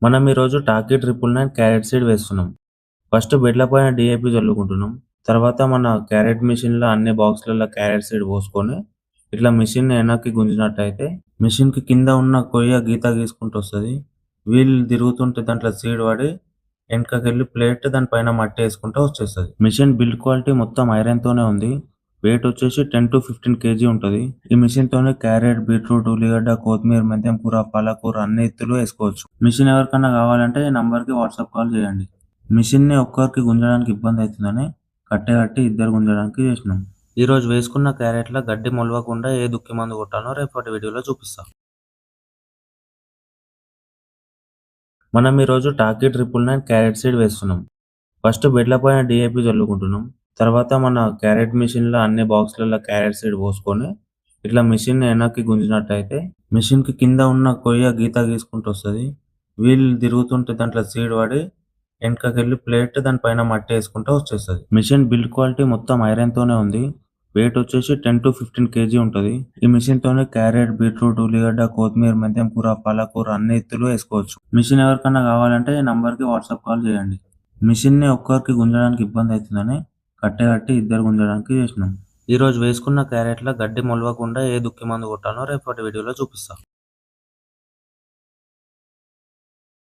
మనం ఈరోజు talkie 999 carrot seed వేస్తున్నాం. ఫస్ట్ బెడ్ల పైన డీఏపీ చల్లుకుంటున్నాం. తర్వాత మన క్యారెట్ మిషన్‌లో అన్ని బాక్స్‌లలో క్యారెట్ సీడ్ పోసుకొని, ఇట్లా మిషన్‌ని వెనక్కి గుంజినట్టయితే మిషన్‌కి కింద ఉన్న కొయ్య గీత గీసుకుంటూ వస్తది. వీల్ తిరుగుతుంటే దాంట్లో సీడ్ పడి వెనకకెళ్ళి ప్లేట్ దాని పైన మట్టి వేసుకుంటూ వచ్చేస్తది. మిషన్ బిల్డ్ క్వాలిటీ మొత్తం ఐరన్‌తోనే ఉంది. వెయిట్ వచ్చేసి 10-15 కేజీ ఉంటది. ఈ మిషన్‌తోనే క్యారెట్, బీట్రూట్, ఉల్లిగడ్డ, కొత్తిమీర, మెంతం కూర, పాలకూర అన్ని ఎత్తులు వేసుకోవచ్చు. మిషన్ ఎవరికన్నా కావాలంటే ఈ నంబర్‌కి వాట్సాప్ కాల్ చేయండి. మిషన్‌ని ఒక్కరికి గుంజడానికి ఇబ్బంది అవుతుందని కట్టె కట్టి ఇద్దరు గుంజడానికి చేసినాం. ఈరోజు వేసుకున్న క్యారెట్‌ల గడ్డి మొలవకుండా ఏ దుక్కి మందు కొట్టానో రేపటి వీడియోలో చూపిస్తా. మనం ఈరోజు టాకీ 999 క్యారెట్ సీడ్ వేస్తున్నాం. ఫస్ట్ బెడ్ల పైన డీఏపీ చల్లుకుంటున్నాం. తర్వాత మన క్యారెట్ మిషన్‌లో అన్ని బాక్స్‌లలో క్యారెట్ సీడ్ పోసుకొని, ఇట్లా మిషన్‌ని వెనక్కి గుంజినట్టయితే మిషన్‌కి కింద ఉన్న కొయ్య గీత గీసుకుంటూ వస్తది. వీల్ తిరుగుతుంటే దాంట్లో సీడ్ పడి వెనకకెళ్ళి ప్లేట్ దాని పైన మట్టి వేసుకుంటూ వచ్చేస్తది. మిషన్ బిల్డ్ క్వాలిటీ మొత్తం ఐరన్‌తోనే ఉంది. వెయిట్ వచ్చేసి 10-15 కేజీ ఉంటది. ఈ మిషన్‌తోనే క్యారెట్, బీట్రూట్, ఉల్లిగడ్డ, కొత్తిమీర, మెంతం కూర, పాలకూర అన్ని ఎత్తులు వేసుకోవచ్చు. మిషన్ ఎవరికన్నా కావాలంటే ఈ నంబర్‌కి వాట్సాప్ కాల్ చేయండి. మిషన్‌ని ఒక్కరికి గుంజడానికి ఇబ్బంది అవుతుందని కట్టె కట్టి ఇద్దరు గుంజడానికి చేసినాం. ఈరోజు వేసుకున్న క్యారెట్‌ల గడ్డి మొలవకుండా ఏ దుక్కి మందు కొట్టానో రేపటి వీడియోలో చూపిస్తా.